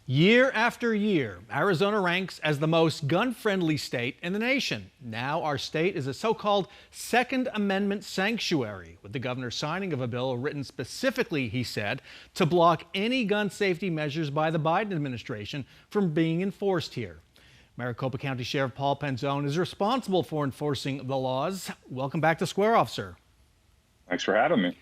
Year after year, Arizona ranks as the most gun-friendly state in the nation. Now our state is a so-called Second Amendment sanctuary, with the governor signing of a bill written specifically, he said, to block any gun safety measures by the Biden administration from being enforced here. Maricopa County Sheriff Paul Penzone is responsible for enforcing the laws. Welcome back to Square Off, sir. Thanks for having me.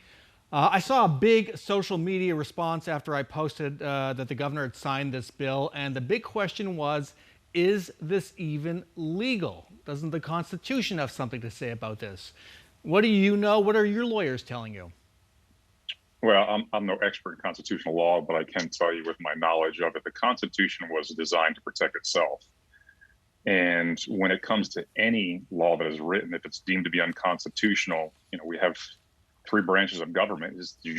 I saw a big social media response after I posted that the governor had signed this bill, and the big question was, is this even legal? Doesn't the Constitution have something to say about this? What do you know? What are your lawyers telling you? Well, I'm no expert in constitutional law, but I can tell you with my knowledge of it, the Constitution was designed to protect itself. And when it comes to any law that is written, if it's deemed to be unconstitutional, we have three branches of government. Is the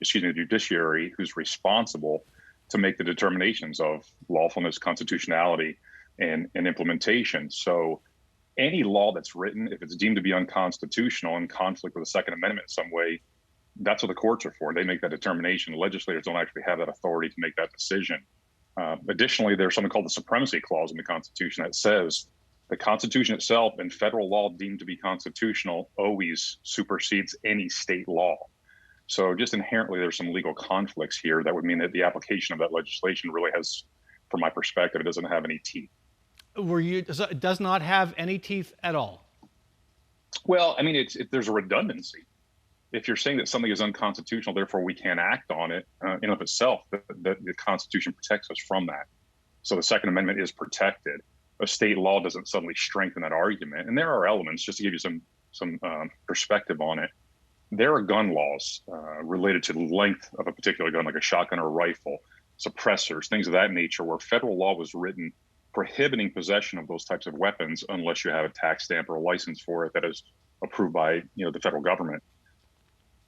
judiciary, who's responsible to make the determinations of lawfulness, constitutionality, and implementation. So any law that's written, if it's deemed to be unconstitutional, in conflict with the Second Amendment in some way, that's what the courts are for. They make that determination. Legislators don't actually have that authority to make that decision. Additionally, there's something called the Supremacy Clause in the Constitution that says the Constitution itself and federal law deemed to be constitutional always supersedes any state law. So just inherently, there's some legal conflicts here that would mean that the application of that legislation really has, from my perspective, it doesn't have any teeth. It does not have any teeth at all? Well, I mean, there's a redundancy. If you're saying that something is unconstitutional, therefore we can't act on it in and of itself, the Constitution protects us from that. So the Second Amendment is protected. A state law doesn't suddenly strengthen that argument. And there are elements, just to give you some perspective on it. There are gun laws related to the length of a particular gun, like a shotgun or a rifle, suppressors, things of that nature, where federal law was written prohibiting possession of those types of weapons unless you have a tax stamp or a license for it that is approved by the federal government.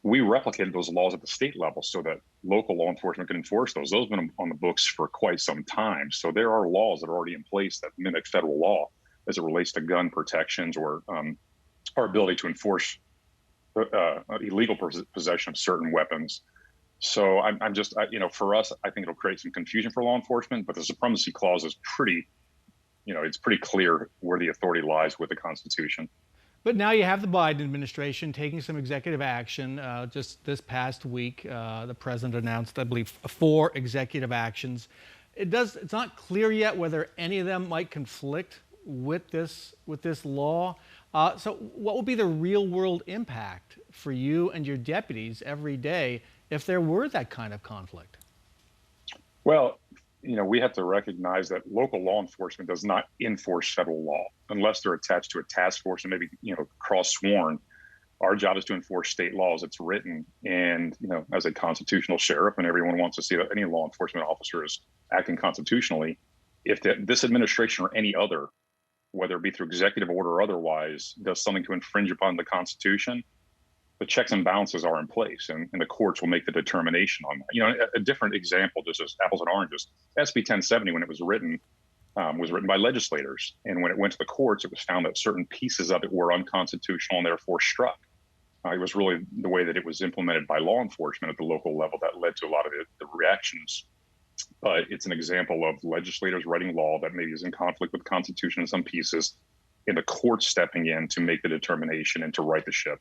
We replicated those laws at the state level so that local law enforcement can enforce those. Those have been on the books for quite some time. So there are laws that are already in place that mimic federal law as it relates to gun protections or our ability to enforce illegal possession of certain weapons. So for us, I think it'll create some confusion for law enforcement, but the Supremacy Clause is it's pretty clear where the authority lies with the Constitution. But now you have the Biden administration taking some executive action. Just this past week, the president announced, I believe, 4 executive actions. It's not clear yet whether any of them might conflict with this law. So what would be the real world impact for you and your deputies every day if there were that kind of conflict? Well, we have to recognize that local law enforcement does not enforce federal law unless they're attached to a task force and maybe, cross-sworn. Our job is to enforce state laws. It's written. And, as a constitutional sheriff, and everyone wants to see that any law enforcement officer is acting constitutionally, if this administration or any other, whether it be through executive order or otherwise, does something to infringe upon the Constitution, the checks and balances are in place, and the courts will make the determination on that. A different example, just as apples and oranges, SB 1070, when it was written by legislators. And when it went to the courts, it was found that certain pieces of it were unconstitutional and therefore struck. It was really the way that it was implemented by law enforcement at the local level that led to a lot of the reactions. But it's an example of legislators writing law that maybe is in conflict with the Constitution in some pieces, and the courts stepping in to make the determination and to right the ship.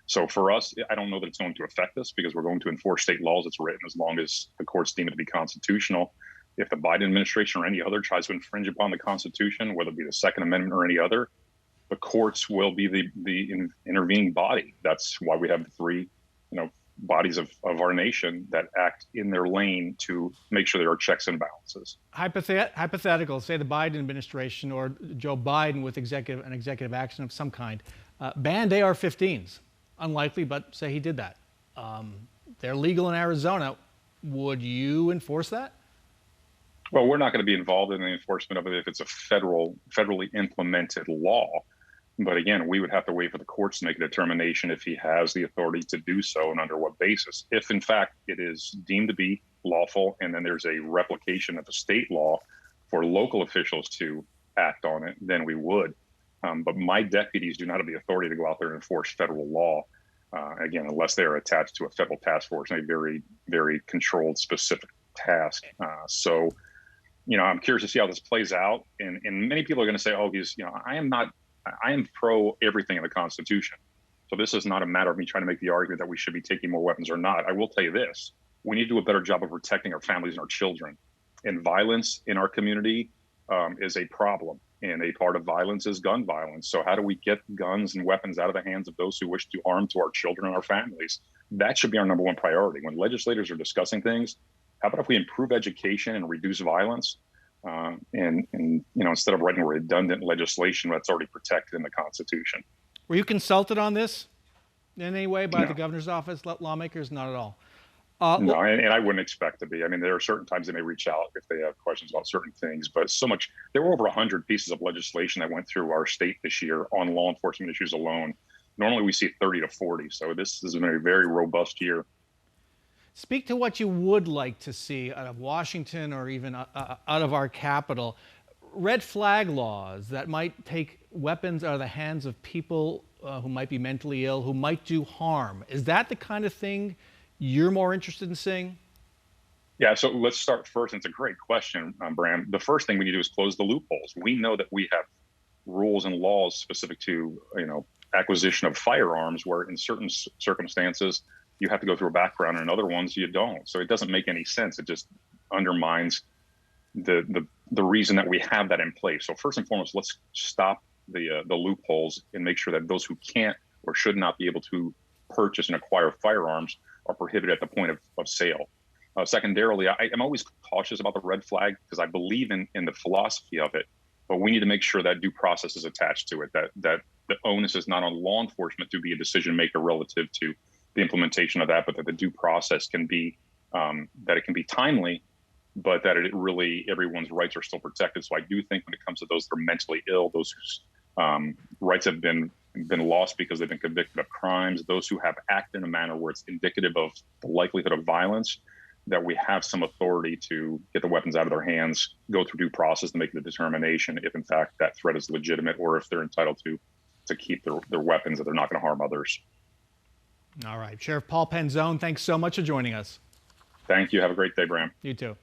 So for us, I don't know that it's going to affect us because we're going to enforce state laws as written as long as the courts deem it to be constitutional. If the Biden administration or any other tries to infringe upon the Constitution, whether it be the Second Amendment or any other, the courts will be the intervening body. That's why we have the 3, bodies of our nation that act in their lane to make sure there are checks and balances. Hypothetical, say the Biden administration or Joe Biden with an executive action of some kind, banned AR-15s. Unlikely, but say he did that. They're legal in Arizona. Would you enforce that? Well, we're not going to be involved in the enforcement of it if it's a federally implemented law. But again, we would have to wait for the courts to make a determination if he has the authority to do so and under what basis. If in fact it is deemed to be lawful and then there's a replication of the state law for local officials to act on it, then we would. But my deputies do not have the authority to go out there and enforce federal law, again, unless they're attached to a federal task force and a very, very controlled, specific task. So I'm curious to see how this plays out. And many people are going to say, oh, I am pro everything in the Constitution. So this is not a matter of me trying to make the argument that we should be taking more weapons or not. I will tell you this: we need to do a better job of protecting our families and our children. And violence in our community is a problem. And a part of violence is gun violence. So how do we get guns and weapons out of the hands of those who wish to do harm to our children and our families? That should be our number one priority. When legislators are discussing things, how about if we improve education and reduce violence? Instead of writing redundant legislation that's already protected in the Constitution. Were you consulted on this in any way by No. the governor's office, lawmakers? Not at all. No, and I wouldn't expect to be. I mean, there are certain times they may reach out if they have questions about certain things, but there were over 100 pieces of legislation that went through our state this year on law enforcement issues alone. Normally we see 30 to 40. So this has been a very robust year. Speak to what you would like to see out of Washington or even out of our capital. Red flag laws that might take weapons out of the hands of people who might be mentally ill, who might do harm. Is that the kind of thing you're more interested in seeing? Yeah, so let's start first. It's a great question, Bram. The first thing we need to do is close the loopholes. We know that we have rules and laws specific to, acquisition of firearms, where in certain circumstances you have to go through a background, and in other ones you don't. So it doesn't make any sense. It just undermines the reason that we have that in place. So first and foremost, let's stop the loopholes and make sure that those who can't or should not be able to purchase and acquire firearms are prohibited at the point of sale. Secondarily, I'm always cautious about the red flag because I believe in the philosophy of it, but we need to make sure that due process is attached to it, that the onus is not on law enforcement to be a decision maker relative to the implementation of that, but that the due process can be, that it can be timely, but that everyone's rights are still protected. So I do think when it comes to those that are mentally ill, those whose rights have been lost because they've been convicted of crimes, those who have acted in a manner where it's indicative of the likelihood of violence, that we have some authority to get the weapons out of their hands, go through due process to make the determination if in fact that threat is legitimate or if they're entitled to keep their weapons, that they're not going to harm others. All right. Sheriff Paul Penzone, thanks so much for joining us. Thank you. Have a great day, Bram. You too.